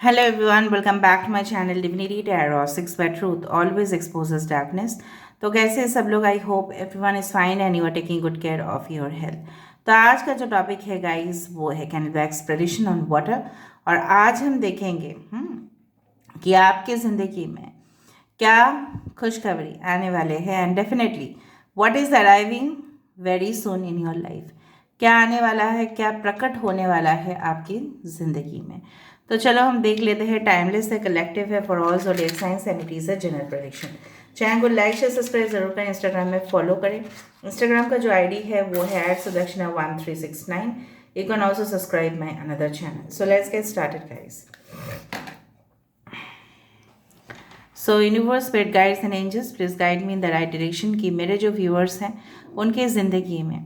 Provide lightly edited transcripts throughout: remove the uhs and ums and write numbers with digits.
Hello everyone, welcome back to my channel Divinity Tarot 6 by Truth always exposes darkness। तो कैसे हैं सब लोग? I hope everyone is fine and you are taking good care of your health. तो आज का जो topic है गाइस वो है कैनेडा एक्सप्लोरेशन ऑन वाटर। और आज हम देखेंगे कि आपके ज़िंदगी में क्या खुशखबरी आने वाले हैं and definitely what is arriving very soon in your life. क्या आने वाला है, क्या प्रकट होने वाला है आपकी ज़िंदगी में। तो चलो हम देख लेते हैं। टाइमलेस है, कलेक्टिव है, for all zodiac science and it is a general prediction. Channel को लाइक शेयर सब्सक्राइब जरूर करें, इंस्टाग्राम में फॉलो करें। इंस्टाग्राम का जो आईडी है वो है @sudakshinah1369। You can also subscribe my another channel. So let's get started guys. So universe, spirit guides and angels please guide me in the right direction कि मेरे जो व्यूअर्स हैं उनके ज़िंदगी में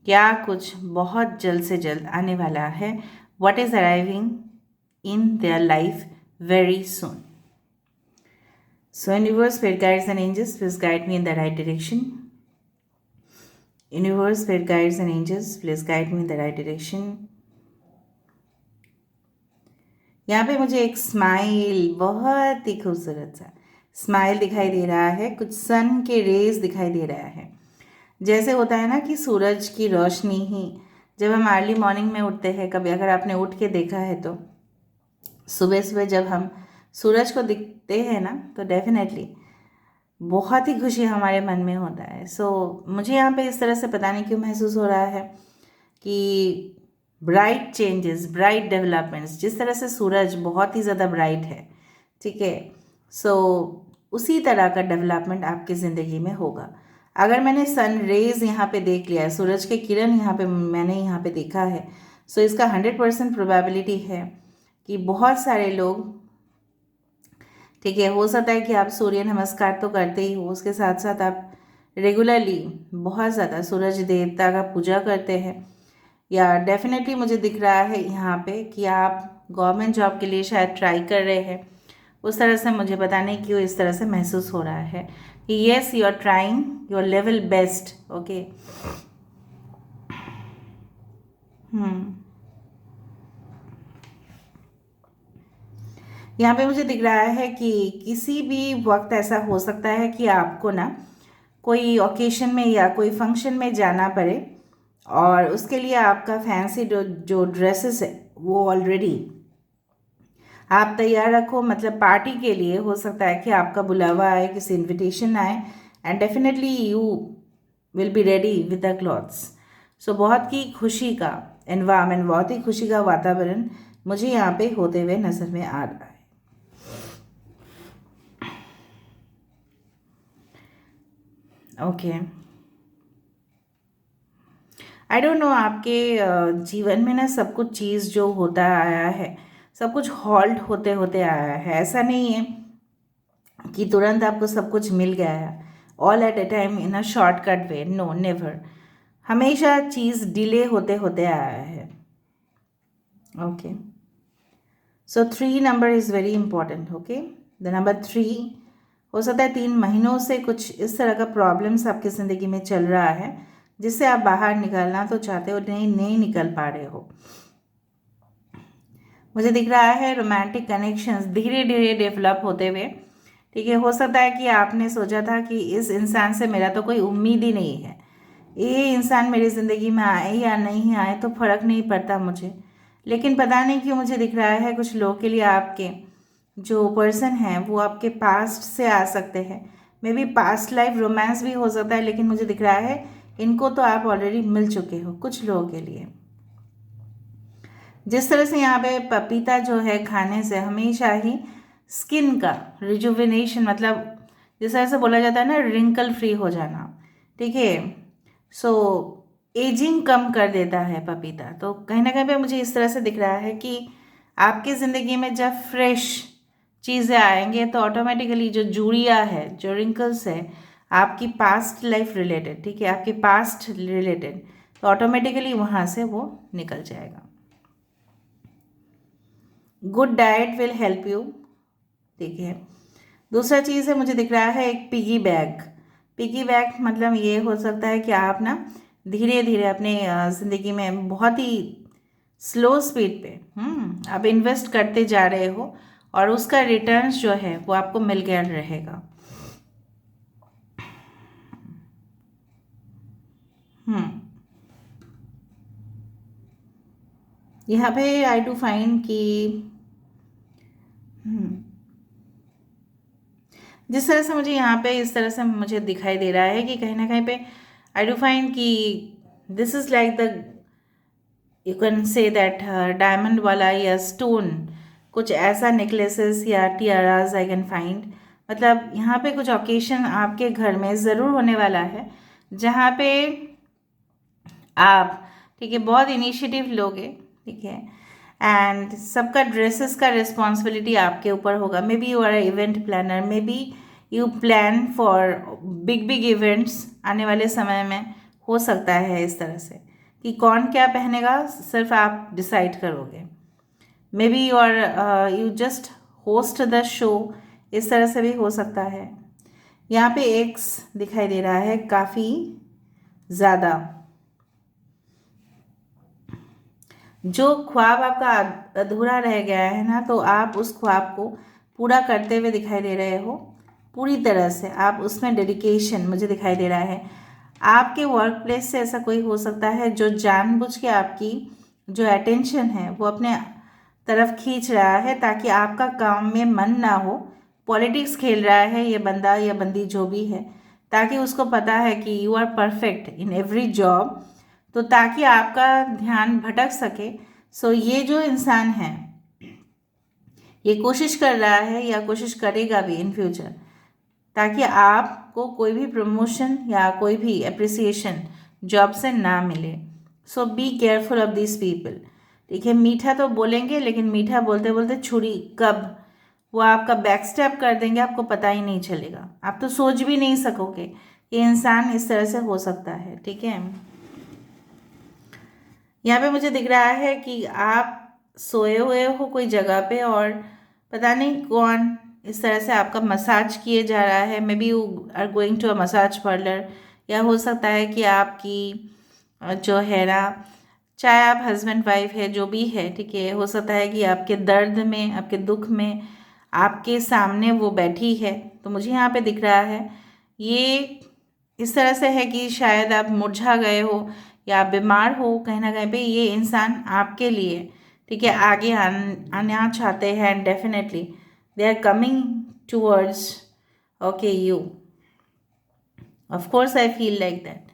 क्या कुछ बहुत जल्द से जल्द आने वाला है। What is arriving in their life very soon. So universe, spirit guides and angels, please guide me in the right direction. Universe, spirit guides and angels, please guide me in the right direction. यहाँ पे मुझे एक smile, बहुत ही खूबसूरत सा smile दिखाई दे रहा है। कुछ सन के रेज दिखाई दे रहा है। जैसे होता है ना कि सूरज की रोशनी ही, जब हम अर्ली मॉर्निंग में उठते हैं, कभी अगर आपने उठ के देखा है तो सुबह सुबह जब हम सूरज को दिखते हैं ना तो डेफिनेटली बहुत ही खुशी हमारे मन में होता है। मुझे यहाँ पे इस तरह से पता नहीं क्यों महसूस हो रहा है कि ब्राइट चेंजेस, ब्राइट डेवलपमेंट्स, जिस तरह से सूरज बहुत ही ज़्यादा ब्राइट है, ठीक है, उसी तरह का डेवलपमेंट आपकी ज़िंदगी में होगा। अगर मैंने सन रेज यहाँ पे देख लिया है, सूरज के किरण यहाँ पे मैंने यहाँ पे देखा है, इसका 100% प्रोबेबिलिटी है कि बहुत सारे लोग, ठीक है, हो सकता है कि आप सूर्य नमस्कार तो करते ही हो, उसके साथ साथ आप रेगुलरली बहुत ज़्यादा सूरज देवता का पूजा करते हैं, या डेफिनेटली मुझे दिख रहा है यहाँ पे कि आप गवर्नमेंट जॉब के लिए शायद ट्राई कर रहे हैं। उस तरह से मुझे पता नहीं क्यों इस तरह से महसूस हो रहा है कि yes, you are trying your level best. Okay, यहाँ पे मुझे दिख रहा है कि किसी भी वक्त ऐसा हो सकता है कि आपको ना कोई ओकेशन में या कोई फंक्शन में जाना पड़े, और उसके लिए आपका फैंसी जो ड्रेसेस है वो ऑलरेडी आप तैयार रखो। मतलब पार्टी के लिए हो सकता है कि आपका बुलावा आए, किसी इनविटेशन आए, and definitely you will be ready with the clothes. बहुत ही खुशी का एनवायरमेंट, बहुत ही खुशी का वातावरण मुझे यहाँ पे होते हुए नज़र में आ रहा है। ओके, आई डोंट नो, आपके जीवन में ना सब कुछ चीज़ जो होता आया है, सब कुछ हॉल्ट होते होते आया है। ऐसा नहीं है कि तुरंत आपको सब कुछ मिल गया है, all at a time in a shortcut way. No, never. हमेशा चीज़ डिले होते होते आया है। Okay, 3 number is very important. Okay, the number 3, हो सकता है 3 महीनों से कुछ इस तरह का प्रॉब्लम्स आपकी ज़िंदगी में चल रहा है जिससे आप बाहर निकलना तो चाहते हो, नहीं निकल पा रहे हो। मुझे दिख रहा है रोमांटिक कनेक्शंस धीरे धीरे डेवलप होते हुए, ठीक है। हो सकता है कि आपने सोचा था कि इस इंसान से मेरा तो कोई उम्मीद ही नहीं है, ये इंसान मेरी ज़िंदगी में आए या नहीं आए तो फ़र्क नहीं पड़ता मुझे, लेकिन पता नहीं क्यों मुझे दिख रहा है कुछ लोगों के लिए आपके जो पर्सन हैं वो आपके पास्ट से आ सकते हैं। May be past life romance भी हो सकता है, लेकिन मुझे दिख रहा है इनको तो आप ऑलरेडी मिल चुके हो कुछ लोगों के लिए। जिस तरह से यहाँ पे पपीता जो है खाने से हमेशा ही स्किन का रिजुविनेशन, मतलब जिस तरह से बोला जाता है ना, रिंकल फ्री हो जाना, ठीक है, एजिंग कम कर देता है पपीता। तो कहीं ना कहीं पे मुझे इस तरह से दिख रहा है कि आपकी ज़िंदगी में जब फ्रेश चीज़ें आएंगे तो ऑटोमेटिकली जो जूड़िया है, जो रिंकल्स है आपकी पास्ट लाइफ रिलेटेड, ठीक है, आपके पास्ट रिलेटेड, तो ऑटोमेटिकली वहाँ से वो निकल जाएगा। Good diet will help you, ठीक है। दूसरा चीज़ है, मुझे दिख रहा है एक पिगी बैग। पिगी बैग मतलब ये हो सकता है कि आप ना धीरे धीरे अपने ज़िंदगी में बहुत ही स्लो स्पीड पे आप इन्वेस्ट करते जा रहे हो और उसका रिटर्न्स जो है वो आपको मिल गया रहेगा। हम्म यहाँ पे आई डू फाइंड कि हम्म, जिस तरह से मुझे यहाँ पे इस तरह से मुझे दिखाई दे रहा है कि कहीं ना कहीं पे आई डू फाइंड कि this is like the, you can say that diamond वाला या स्टोन, कुछ ऐसा नेकलेसेस या टियाराज आई कैन फाइंड। मतलब यहाँ पे कुछ ओकेशन आपके घर में ज़रूर होने वाला है जहाँ पे आप, ठीक है, बहुत इनिशिएटिव लोगे, ठीक है, एंड सबका ड्रेसेस का रिस्पॉन्सिबिलिटी आपके ऊपर होगा। Maybe you are event planner, maybe you plan for big big events आने वाले समय में। हो सकता है इस तरह से कि कौन क्या पहनेगा सिर्फ आप डिसाइड करोगे। Maybe you are you just host the show, इस तरह से भी हो सकता है। यहाँ पे एक्स दिखाई दे रहा है काफ़ी ज़्यादा। जो ख्वाब आपका अधूरा रह गया है ना, तो आप उस ख्वाब को पूरा करते हुए दिखाई दे रहे हो पूरी तरह से। आप उसमें डेडिकेशन मुझे दिखाई दे रहा है। आपके वर्क प्लेस से ऐसा कोई हो सकता है जो जानबूझ के आपकी जो अटेंशन है वो अपने तरफ खींच रहा है ताकि आपका काम में मन ना हो। पॉलिटिक्स खेल रहा है ये बंदा या बंदी जो भी है, ताकि उसको पता है कि you are perfect in every job, तो ताकि आपका ध्यान भटक सके। सो ये जो इंसान है ये कोशिश कर रहा है या कोशिश करेगा भी इन फ्यूचर, ताकि आपको कोई भी प्रमोशन या कोई भी अप्रिसिएशन जॉब से ना मिले। So be careful of this people. ठीक है, मीठा तो बोलेंगे लेकिन मीठा बोलते बोलते छुरी कब वो आपका बैक स्टेप कर देंगे आपको पता ही नहीं चलेगा। आप तो सोच भी नहीं सकोगे ये इंसान इस तरह से हो सकता है। ठीक है, यहाँ पे मुझे दिख रहा है कि आप सोए हुए हो कोई जगह पे और पता नहीं कौन इस तरह से आपका मसाज किए जा रहा है। Maybe you are going to a massage parlour, या हो सकता है कि आपकी जो है ना, चाहे आप हस्बैंड वाइफ है जो भी है, ठीक है, हो सकता है कि आपके दर्द में आपके दुख में आपके सामने वो बैठी है। तो मुझे यहाँ पे दिख रहा है ये इस तरह से है कि शायद आप मुरझा गए हो या आप बीमार हो कहीं ना कहीं पे। ये इंसान आपके लिए, ठीक है, आगे आना चाहते हैं and definitely they are coming towards okay you. Of course I feel like that.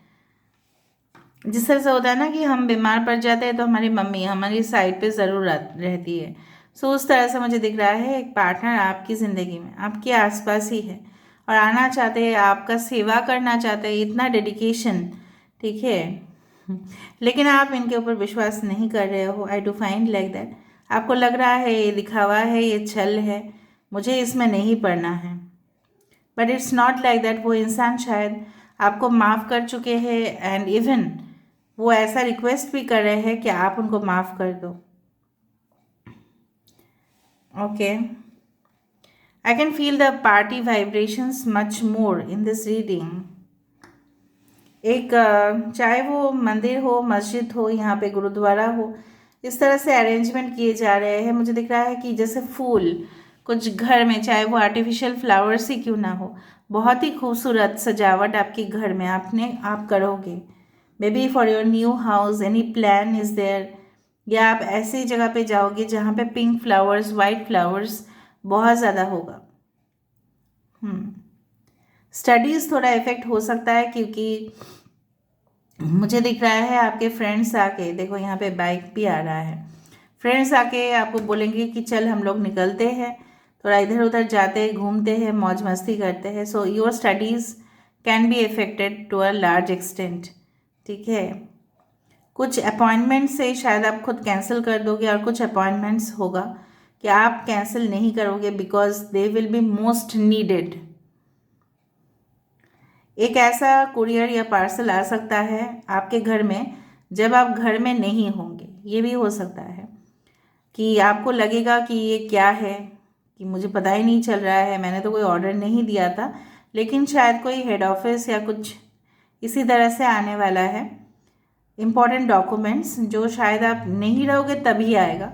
जिस तरह से होता है ना कि हम बीमार पड़ जाते हैं तो हमारी मम्मी हमारी साइड पे ज़रूर रहती है। सो उस तरह से मुझे दिख रहा है एक पार्टनर आपकी ज़िंदगी में आपके आसपास ही है और आना चाहते हैं, आपका सेवा करना चाहते हैं, इतना डेडिकेशन, ठीक है। लेकिन आप इनके ऊपर विश्वास नहीं कर रहे हो। आई डू फाइंड लाइक दैट। आपको लग रहा है ये दिखावा है, ये छल है, मुझे इसमें नहीं पड़ना है। But it's not like that. वो इंसान शायद आपको माफ़ कर चुके हैं एंड इवन वो ऐसा रिक्वेस्ट भी कर रहे हैं कि आप उनको माफ़ कर दो। Okay, I can feel the party vibrations much more in this reading. एक चाहे वो मंदिर हो, मस्जिद हो, यहाँ पे गुरुद्वारा हो, इस तरह से अरेंजमेंट किए जा रहे हैं। मुझे दिख रहा है कि जैसे फूल कुछ घर में, चाहे वो आर्टिफिशियल फ्लावर्स ही क्यों ना हो, बहुत ही खूबसूरत सजावट आपके घर में आप करोगे। Maybe for your new house any plan is there, या आप ऐसी जगह पे जाओगे जहाँ पे पिंक फ्लावर्स, वाइट फ्लावर्स बहुत ज़्यादा होगा। स्टडीज़ थोड़ा इफेक्ट हो सकता है क्योंकि मुझे दिख रहा है आपके फ्रेंड्स आके, देखो यहाँ पे बाइक भी आ रहा है, फ्रेंड्स आके आपको बोलेंगे कि चल हम लोग निकलते हैं, थोड़ा इधर उधर जाते हैं, घूमते हैं, मौज मस्ती करते हैं। So your studies can be affected to a large extent. ठीक है, कुछ अपॉइंटमेंट से शायद आप खुद कैंसिल कर दोगे और कुछ अपॉइंटमेंट्स होगा कि आप कैंसिल नहीं करोगे because they will be most needed. एक ऐसा कुरियर या पार्सल आ सकता है आपके घर में जब आप घर में नहीं होंगे। ये भी हो सकता है कि आपको लगेगा कि ये क्या है, कि मुझे पता ही नहीं चल रहा है, मैंने तो कोई ऑर्डर नहीं दिया था, लेकिन शायद कोई हेड ऑफिस या कुछ इसी तरह से आने वाला है। इम्पॉर्टेंट डॉक्यूमेंट्स जो शायद आप नहीं रहोगे तभी आएगा,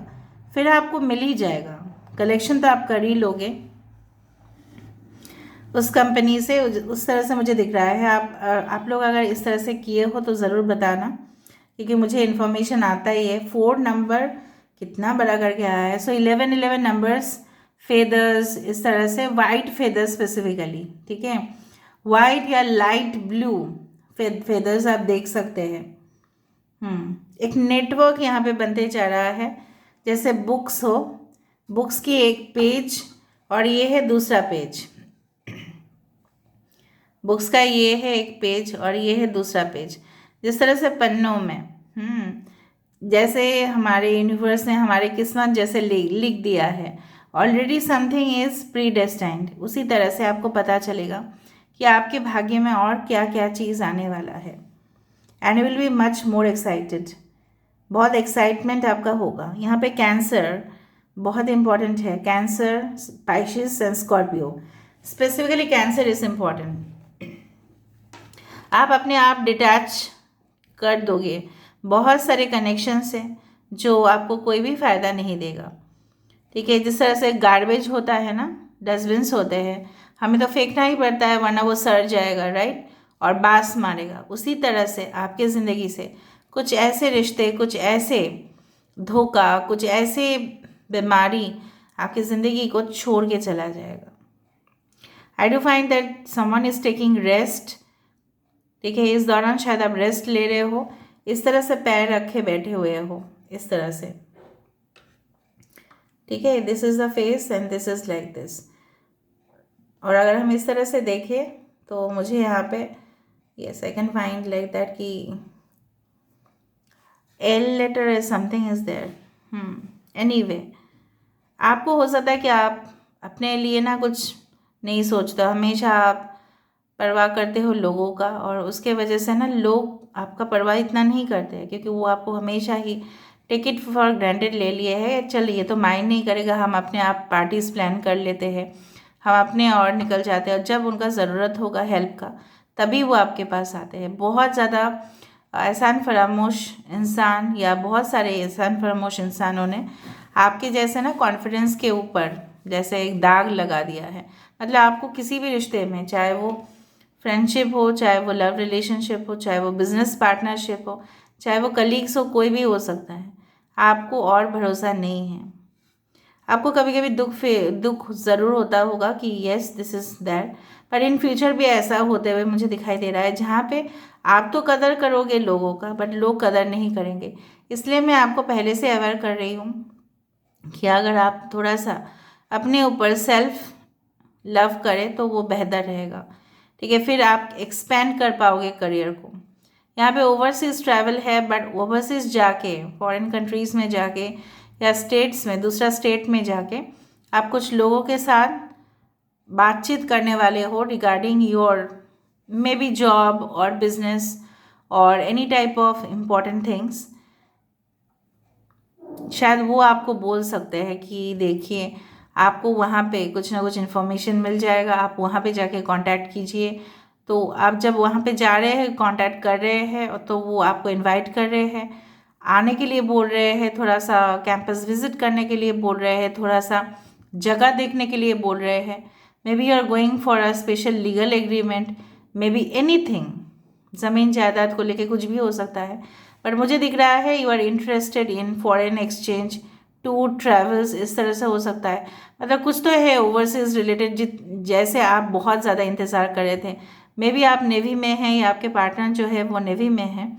फिर आपको मिल ही जाएगा। कलेक्शन तो आप कर ही लोगे उस कंपनी से, उस तरह से मुझे दिख रहा है। आप लोग अगर इस तरह से किए हो तो ज़रूर बताना, क्योंकि मुझे इन्फॉर्मेशन आता ही है। 4 नंबर कितना बड़ा करके आया है। सो 11 नंबर्स, फेदर्स, इस तरह से वाइट फेदर्स स्पेसिफिकली, ठीक है, वाइट या लाइट ब्लू फेदर्स आप देख सकते हैं। एक नेटवर्क यहाँ पे बनते जा रहा है, जैसे बुक्स हो, बुक्स की एक पेज और ये है दूसरा पेज। बुक्स का ये है एक पेज और ये है दूसरा पेज। जिस तरह से पन्नों में जैसे हमारे यूनिवर्स ने हमारे किस्मत जैसे लिख दिया है, already something is pre destined, उसी तरह से आपको पता चलेगा कि आपके भाग्य में और क्या क्या चीज़ आने वाला है। And you will be much more excited, बहुत एक्साइटमेंट आपका होगा। यहाँ पे कैंसर बहुत इंपॉर्टेंट है, Cancer, Pisces and Scorpio, specifically Cancer is important. आप अपने आप डिटैच कर दोगे बहुत सारे कनेक्शन से जो आपको कोई भी फ़ायदा नहीं देगा, ठीक है। जिस तरह से गार्बेज होता है ना, डस्टबिन्स होते हैं, हमें तो फेंकना ही पड़ता है वरना वो सड़ जाएगा, राइट, और बास मारेगा। उसी तरह से आपके ज़िंदगी से कुछ ऐसे रिश्ते, कुछ ऐसे धोखा, कुछ ऐसे बीमारी आपकी ज़िंदगी को छोड़ के चला जाएगा। आई do find that someone is taking rest, ठीक है। इस दौरान शायद आप रेस्ट ले रहे हो, इस तरह से पैर रखे बैठे हुए हो, इस तरह से, ठीक है। This is the face and this is like this. और अगर हम इस तरह से देखें तो मुझे यहाँ पे yes I can find like that कि L letter is something is there. Anyway, आपको हो सकता है कि आप अपने लिए ना कुछ नहीं सोचते, हमेशा आप परवाह करते हो लोगों का, और उसके वजह से ना लोग आपका परवाह इतना नहीं करते हैं, क्योंकि वो आपको हमेशा ही टेक इट फॉर ग्रांटेड ले लिए है। चल ये तो माइंड नहीं करेगा, हम अपने आप पार्टीज प्लान कर लेते हैं, हम अपने और निकल जाते हैं, और जब उनका ज़रूरत होगा हेल्प का तभी वो आपके पास आते हैं। बहुत ज़्यादा एहसान फरामोश इंसान या बहुत सारे एहसान फरामोश इंसानों ने आपके जैसे ना कॉन्फिडेंस के ऊपर जैसे एक दाग लगा दिया है। मतलब आपको किसी भी रिश्ते में, चाहे वो फ्रेंडशिप हो, चाहे वो लव रिलेशनशिप हो, चाहे वो बिजनेस पार्टनरशिप हो, चाहे वो कलीग्स हो, कोई भी हो सकता है, आपको और भरोसा नहीं है। आपको कभी कभी दुख ज़रूर होता होगा कि येस दिस इज़ दैट, पर इन फ्यूचर भी ऐसा होते हुए मुझे दिखाई दे रहा है जहाँ पे आप तो कदर करोगे लोगों का, बट लोग कदर नहीं करेंगे। इसलिए मैं आपको पहले से अवेयर कर रही हूँ कि अगर आप थोड़ा सा अपने ऊपर सेल्फ लव करें तो वो बेहतर रहेगा, ठीक है। फिर आप एक्सपेंड कर पाओगे करियर को। यहाँ पे ओवरसीज़ ट्रैवल है, बट ओवरसीज़ जाके, फॉरेन कंट्रीज़ में जाके या स्टेट्स में, दूसरा स्टेट में जाके आप कुछ लोगों के साथ बातचीत करने वाले हो regarding your may be job और बिजनेस और any type of important things. शायद वो आपको बोल सकते हैं कि देखिए आपको वहाँ पे कुछ ना कुछ इन्फॉर्मेशन मिल जाएगा, आप वहाँ पे जाके कांटेक्ट कीजिए। तो आप जब वहाँ पे जा रहे हैं, कांटेक्ट कर रहे हैं, तो वो आपको इनवाइट कर रहे हैं, आने के लिए बोल रहे हैं, थोड़ा सा कैंपस विजिट करने के लिए बोल रहे हैं, थोड़ा सा जगह देखने के लिए बोल रहे हैं। Maybe you are going for a special legal agreement, maybe anything, ज़मीन जायदाद को लेके कुछ भी हो सकता है। पर मुझे दिख रहा है you are interested in foreign exchange, tour, travels, इस तरह से हो सकता है। मतलब कुछ तो है ओवरसीज रिलेटेड, जैसे आप बहुत ज़्यादा इंतज़ार कर रहे थे। मे बी आप नेवी में हैं या आपके पार्टनर जो है वो नेवी में है,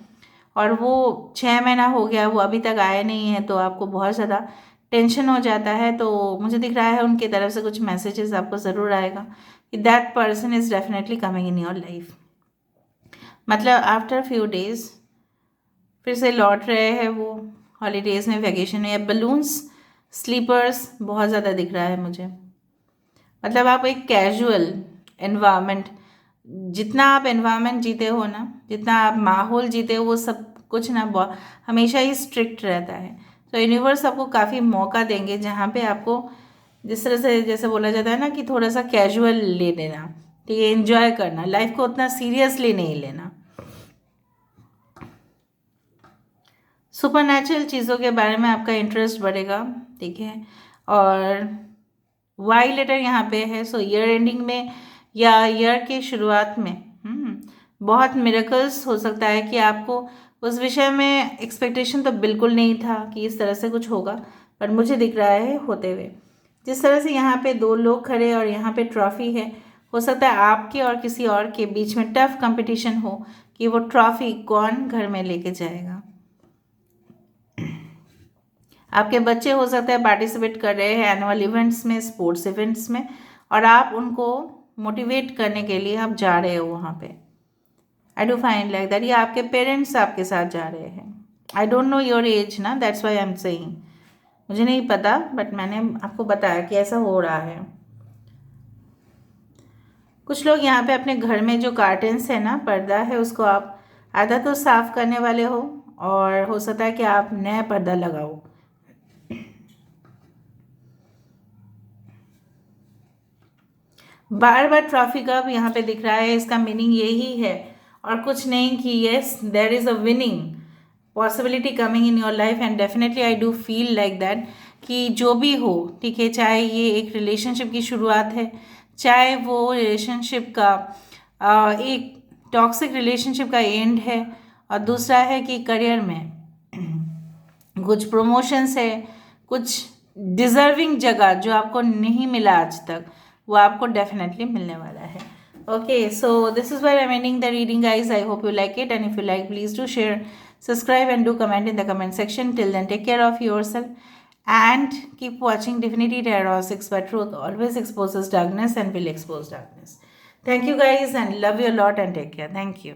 और वो 6 महीना हो गया, वो अभी तक आए नहीं है, तो आपको बहुत ज़्यादा टेंशन हो जाता है। तो मुझे दिख रहा है उनकी तरफ से कुछ मैसेजेस आपको ज़रूर आएगा कि that person is definitely coming in your life. मतलब आफ्टर फ्यू डेज फिर से लौट रहे हैं वो हॉलीडेज़ में, वैकेशन में। बलून्स, स्लीपर्स बहुत ज़्यादा दिख रहा है मुझे। मतलब आप एक कैजुअल एनवायरनमेंट, जितना आप एनवायरनमेंट जीते हो ना, जितना आप माहौल जीते हो, वो सब कुछ ना हमेशा ही स्ट्रिक्ट रहता है। तो यूनिवर्स आपको काफ़ी मौका देंगे जहाँ पे आपको जिस तरह से जैसे बोला जाता है ना कि थोड़ा सा कैजुअल ले लेना, ठीक है, एंजॉय करना, लाइफ को उतना सीरियसली नहीं लेना। सुपरनैचुरल चीज़ों के बारे में आपका इंटरेस्ट बढ़ेगा, ठीक है। और वाई लेटर यहाँ पे है, सो ईयर एंडिंग में या ईयर के शुरुआत में बहुत मिरेकल्स हो सकता है कि आपको उस विषय में एक्सपेक्टेशन तो बिल्कुल नहीं था कि इस तरह से कुछ होगा, पर मुझे दिख रहा है होते हुए। जिस तरह से यहाँ पे 2 लोग खड़े और यहाँ पे ट्रॉफी है, हो सकता है आपके और किसी और के बीच में टफ कंपटीशन हो कि वो ट्रॉफी कौन घर में लेके जाएगा। आपके बच्चे हो सकता है पार्टिसिपेट कर रहे हैं एनुअल इवेंट्स में, स्पोर्ट्स इवेंट्स में, और आप उनको मोटिवेट करने के लिए आप जा रहे हो वहाँ पे। I do find like that, ये आपके पेरेंट्स आपके साथ जा रहे हैं। I don't know your age ना, that's why I am saying, मुझे नहीं पता, बट मैंने आपको बताया कि ऐसा हो रहा है। कुछ लोग यहाँ पे अपने घर में जो कार्टन्स है ना, पर्दा है, उसको आप आधा तो साफ करने वाले हो, और हो सकता है कि आप नया पर्दा लगाओ। बार बार ट्रॉफी कप यहाँ पे दिख रहा है, इसका मीनिंग यही है और कुछ नहीं कि yes there is a winning possibility coming in your life, and definitely I do feel like that कि जो भी हो, ठीक है, चाहे ये एक रिलेशनशिप की शुरुआत है, चाहे वो रिलेशनशिप का एक टॉक्सिक रिलेशनशिप का एंड है, और दूसरा है कि करियर में कुछ प्रमोशंस है, कुछ डिज़र्विंग जगह जो आपको नहीं मिला आज तक, वो आपको डेफिनेटली मिलने वाला है। Okay, so this is why I am ending the reading guys. I hope you like it, and if you like, please do share, subscribe and do comment in the comment section. Till then, take care of yourself and keep watching Divinity Tarot 6 by Truth always exposes darkness and will expose darkness. Thank you guys, and love you a lot, and take care. Thank you.